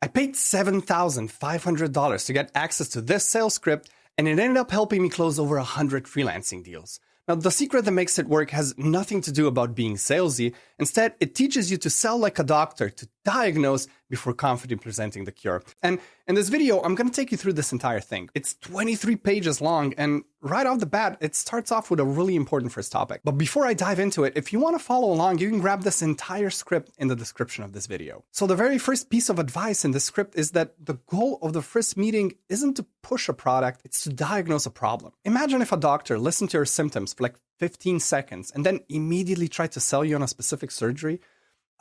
I paid $7,500 to get access to this sales script, and it ended up helping me close over 100 freelancing deals. Now, the secret that makes it work has nothing to do about being salesy. Instead, it teaches you to sell like a doctor, to diagnose before confidently presenting the cure. And in this video, I'm going to take you through this entire thing. It's 23 pages long, and right off the bat, it starts off with a really important first topic. But before I dive into it, if you want to follow along, you can grab this entire script in the description of this video. So the very first piece of advice in this script is that the goal of the first meeting isn't to push a product, it's to diagnose a problem. Imagine if a doctor listened to your symptoms for like 15 seconds and then immediately tried to sell you on a specific surgery.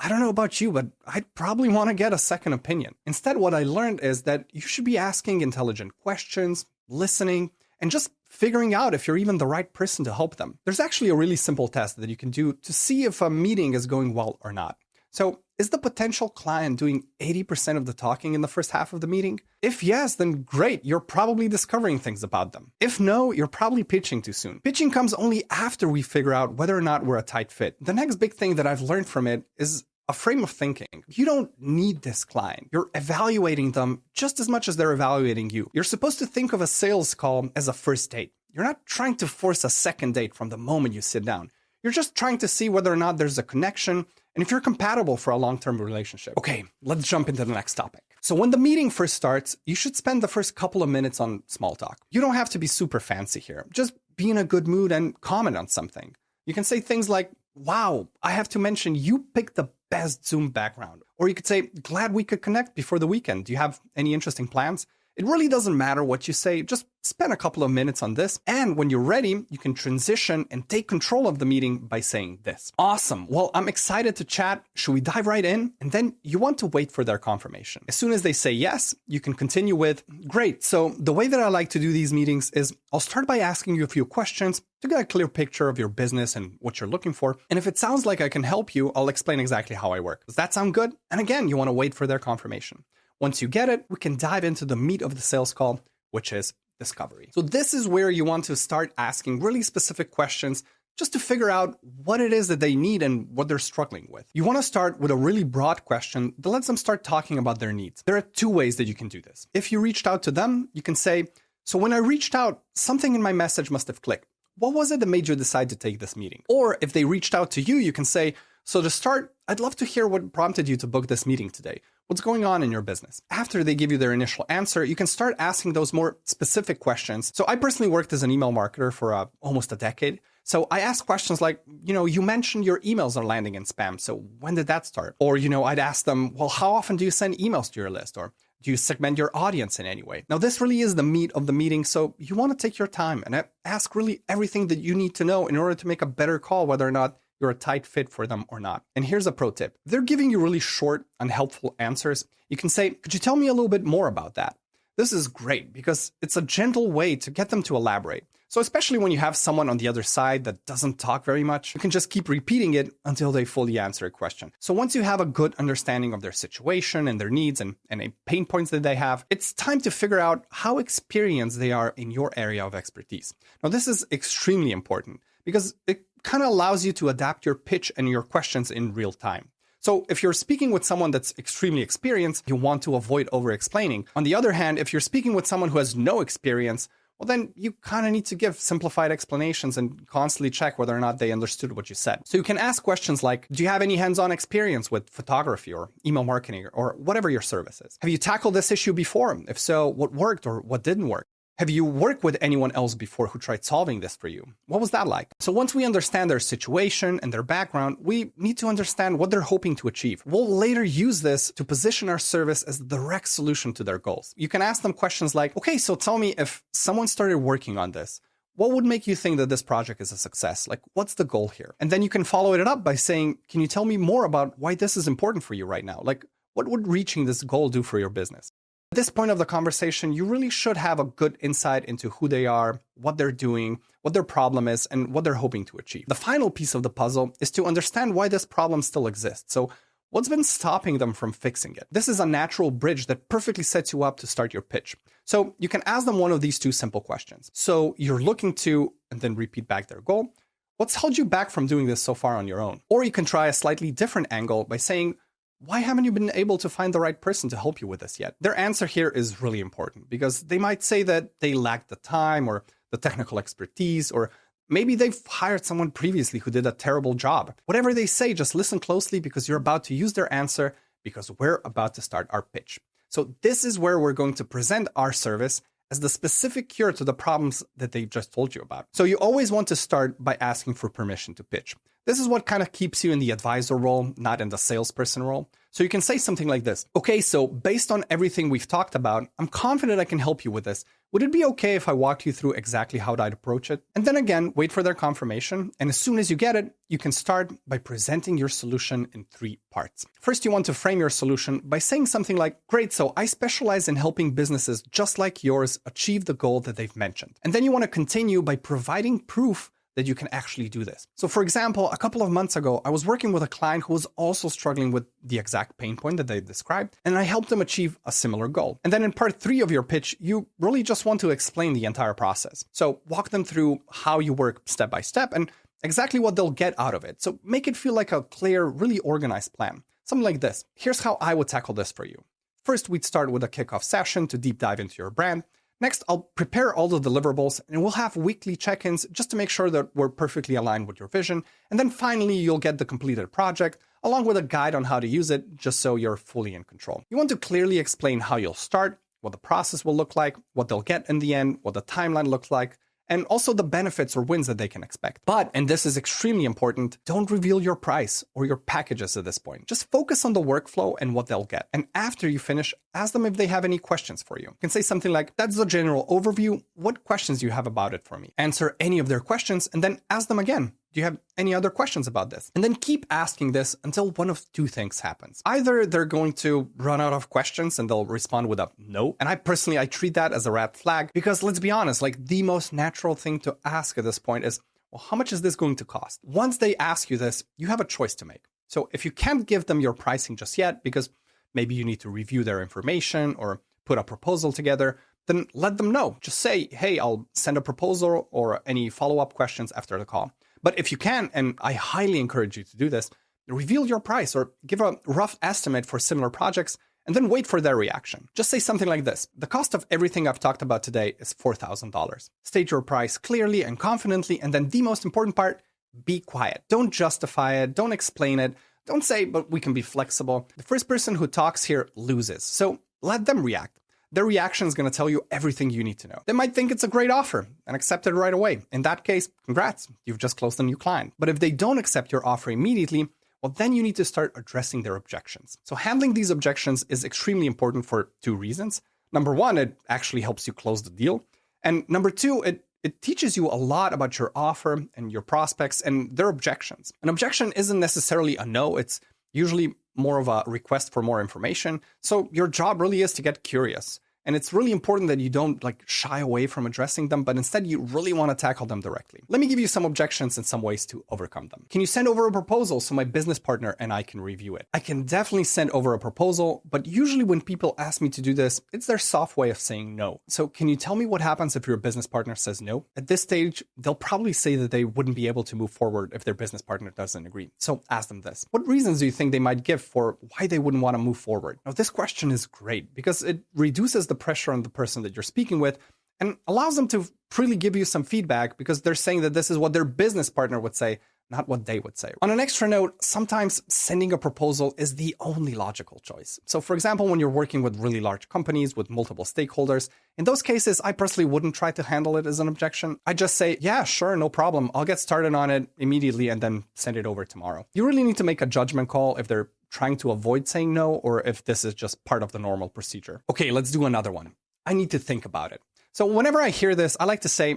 I don't know about you, but I'd probably want to get a second opinion. Instead, what I learned is that you should be asking intelligent questions, listening, and just figuring out if you're even the right person to help them. There's actually a really simple test that you can do to see if a meeting is going well or not. So, is the potential client doing 80% of the talking in the first half of the meeting? If yes, then great, you're probably discovering things about them. If no, you're probably pitching too soon. Pitching comes only after we figure out whether or not we're a tight fit. The next big thing that I've learned from it is a frame of thinking. You don't need this client. You're evaluating them just as much as they're evaluating you. You're supposed to think of a sales call as a first date. You're not trying to force a second date from the moment you sit down. You're just trying to see whether or not there's a connection and if you're compatible for a long-term relationship. Okay, let's jump into the next topic. So when the meeting first starts, you should spend the first couple of minutes on small talk. You don't have to be super fancy here. Just be in a good mood and comment on something. You can say things like, wow, I have to mention you picked the best Zoom background. Or you could say, glad we could connect before the weekend. Do you have any interesting plans? It really doesn't matter what you say, just spend a couple of minutes on this. And when you're ready, you can transition and take control of the meeting by saying this. Awesome. Well, I'm excited to chat. Should we dive right in? And then you want to wait for their confirmation. As soon as they say yes, you can continue with, great. So the way that I like to do these meetings is I'll start by asking you a few questions to get a clear picture of your business and what you're looking for. And if it sounds like I can help you, I'll explain exactly how I work. Does that sound good? And again, you want to wait for their confirmation. Once you get it, we can dive into the meat of the sales call, which is discovery. So this is where you want to start asking really specific questions just to figure out what it is that they need and what they're struggling with. You want to start with a really broad question that lets them start talking about their needs. There are two ways that you can do this. If you reached out to them, you can say, so when I reached out, something in my message must have clicked. What was it that made you decide to take this meeting? Or if they reached out to you, you can say, so to start, I'd love to hear what prompted you to book this meeting today. What's going on in your business? After they give you their initial answer, you can start asking those more specific questions. So I personally worked as an email marketer for almost a decade. So I ask questions like, you mentioned your emails are landing in spam. So when did that start? Or, I'd ask them, well, how often do you send emails to your list? Or do you segment your audience in any way? Now, this really is the meat of the meeting. So you want to take your time and ask really everything that you need to know in order to make a better call, whether or not you're a tight fit for them or not. And here's a pro tip. If they're giving you really short, unhelpful answers, you can say, could you tell me a little bit more about that? This is great because it's a gentle way to get them to elaborate. So especially when you have someone on the other side that doesn't talk very much, you can just keep repeating it until they fully answer a question. So once you have a good understanding of their situation and their needs and any pain points that they have, it's time to figure out how experienced they are in your area of expertise. Now, this is extremely important because it kind of allows you to adapt your pitch and your questions in real time. So if you're speaking with someone that's extremely experienced, you want to avoid over-explaining. On the other hand, if you're speaking with someone who has no experience, well, then you kind of need to give simplified explanations and constantly check whether or not they understood what you said. So you can ask questions like, do you have any hands-on experience with photography or email marketing or whatever your service is? Have you tackled this issue before? If so, what worked or what didn't work? Have you worked with anyone else before who tried solving this for you? What was that like? So once we understand their situation and their background, we need to understand what they're hoping to achieve. We'll later use this to position our service as the direct solution to their goals. You can ask them questions like, okay, so tell me, if someone started working on this, what would make you think that this project is a success? Like, what's the goal here? And then you can follow it up by saying, can you tell me more about why this is important for you right now? Like, what would reaching this goal do for your business? At this point of the conversation, you really should have a good insight into who they are, what they're doing, what their problem is, and what they're hoping to achieve. The final piece of the puzzle is to understand why this problem still exists. So what's been stopping them from fixing it? This is a natural bridge that perfectly sets you up to start your pitch. So you can ask them one of these two simple questions. So you're looking to, and then repeat back their goal. What's held you back from doing this so far on your own? Or you can try a slightly different angle by saying, why haven't you been able to find the right person to help you with this yet? Their answer here is really important because they might say that they lack the time or the technical expertise, or maybe they've hired someone previously who did a terrible job. Whatever they say, just listen closely because you're about to use their answer because we're about to start our pitch. So this is where we're going to present our service as the specific cure to the problems that they just told you about. So you always want to start by asking for permission to pitch. This is what kind of keeps you in the advisor role, not in the salesperson role. So you can say something like this. Okay, so based on everything we've talked about, I'm confident I can help you with this. Would it be okay if I walked you through exactly how I'd approach it? And then again, wait for their confirmation. And as soon as you get it, you can start by presenting your solution in 3 parts. First, you want to frame your solution by saying something like, great, so I specialize in helping businesses just like yours achieve the goal that they've mentioned. And then you want to continue by providing proof that you can actually do this. So for example, a couple of months ago, I was working with a client who was also struggling with the exact pain point that they described, and I helped them achieve a similar goal. And then in part 3 of your pitch, you really just want to explain the entire process. So walk them through how you work step by step and exactly what they'll get out of it. So make it feel like a clear, really organized plan. Something like this. Here's how I would tackle this for you. First, we'd start with a kickoff session to deep dive into your brand. Next, I'll prepare all the deliverables and we'll have weekly check-ins just to make sure that we're perfectly aligned with your vision. And then finally, you'll get the completed project along with a guide on how to use it, just so you're fully in control. You want to clearly explain how you'll start, what the process will look like, what they'll get in the end, what the timeline looks like, and also the benefits or wins that they can expect. But, and this is extremely important, don't reveal your price or your packages at this point. Just focus on the workflow and what they'll get. And after you finish, ask them if they have any questions for you. You can say something like, that's the general overview. What questions do you have about it for me? Answer any of their questions and then ask them again. Do you have any other questions about this? And then keep asking this until one of 2 things happens. Either they're going to run out of questions and they'll respond with a no. And I treat that as a red flag because let's be honest, like the most natural thing to ask at this point is, well, how much is this going to cost? Once they ask you this, you have a choice to make. So if you can't give them your pricing just yet, because maybe you need to review their information or put a proposal together, then let them know. Just say, hey, I'll send a proposal or any follow-up questions after the call. But if you can, and I highly encourage you to do this, reveal your price or give a rough estimate for similar projects and then wait for their reaction. Just say something like this. The cost of everything I've talked about today is $4,000. State your price clearly and confidently. And then the most important part, be quiet. Don't justify it. Don't explain it. Don't say, but we can be flexible. The first person who talks here loses. So let them react. Their reaction is going to tell you everything you need to know. They might think it's a great offer and accept it right away. In that case, congrats, you've just closed a new client. But if they don't accept your offer immediately, well, then you need to start addressing their objections. So handling these objections is extremely important for 2 reasons. Number 1, it actually helps you close the deal. And number 2, it teaches you a lot about your offer and your prospects and their objections. An objection isn't necessarily a no, it's usually more of a request for more information. So your job really is to get curious. And it's really important that you don't shy away from addressing them, but instead you really want to tackle them directly. Let me give you some objections and some ways to overcome them. Can you send over a proposal so my business partner and I can review it? I can definitely send over a proposal, but usually when people ask me to do this, it's their soft way of saying no. So can you tell me what happens if your business partner says no? At this stage, they'll probably say that they wouldn't be able to move forward if their business partner doesn't agree. So ask them this. What reasons do you think they might give for why they wouldn't want to move forward? Now, this question is great because it reduces the pressure on the person that you're speaking with and allows them to freely give you some feedback because they're saying that this is what their business partner would say, not what they would say. On an extra note, sometimes sending a proposal is the only logical choice. So for example, when you're working with really large companies with multiple stakeholders, in those cases, I personally wouldn't try to handle it as an objection. I just say, yeah, sure, no problem. I'll get started on it immediately and then send it over tomorrow. You really need to make a judgment call if they're trying to avoid saying no or if this is just part of the normal procedure. Okay, let's do another one. I need to think about it. So whenever I hear this, I like to say,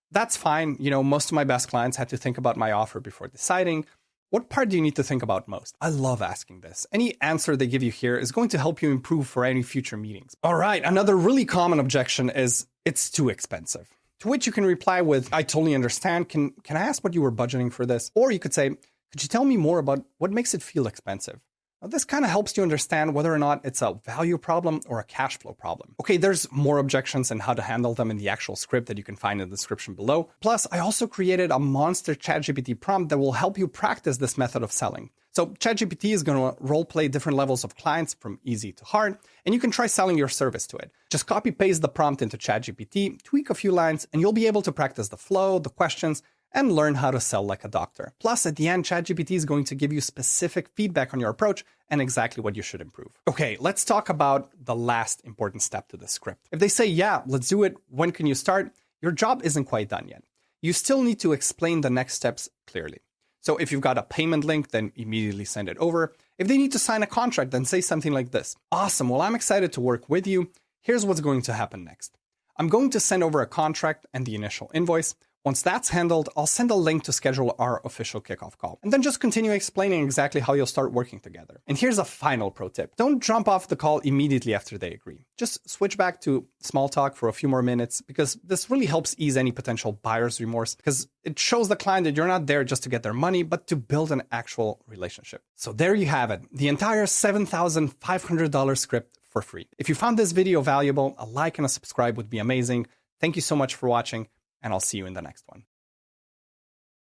that's fine. Most of my best clients had to think about my offer before deciding. What part do you need to think about most? I love asking this. Any answer they give you here is going to help you improve for any future meetings. All right, another really common objection is it's too expensive. To which you can reply with, I totally understand. Can I ask what you were budgeting for this? Or you could say, could you tell me more about what makes it feel expensive? Now, this kind of helps you understand whether or not it's a value problem or a cash flow problem. Okay, there's more objections and how to handle them in the actual script that you can find in the description below. Plus, I also created a monster ChatGPT prompt that will help you practice this method of selling. So ChatGPT is going to role-play different levels of clients from easy to hard, and you can try selling your service to it. Just copy-paste the prompt into ChatGPT, tweak a few lines, and you'll be able to practice the flow, the questions, and learn how to sell like a doctor. Plus, at the end, ChatGPT is going to give you specific feedback on your approach and exactly what you should improve. Okay, let's talk about the last important step to the script. If they say, yeah, let's do it, when can you start? Your job isn't quite done yet. You still need to explain the next steps clearly. So if you've got a payment link, then immediately send it over. If they need to sign a contract, then say something like this. Awesome, well, I'm excited to work with you. Here's what's going to happen next. I'm going to send over a contract and the initial invoice. Once that's handled, I'll send a link to schedule our official kickoff call. And then just continue explaining exactly how you'll start working together. And here's a final pro tip. Don't jump off the call immediately after they agree. Just switch back to small talk for a few more minutes, because this really helps ease any potential buyer's remorse, because it shows the client that you're not there just to get their money, but to build an actual relationship. So there you have it, the entire $7,500 script for free. If you found this video valuable, a like and a subscribe would be amazing. Thank you so much for watching, and I'll see you in the next one.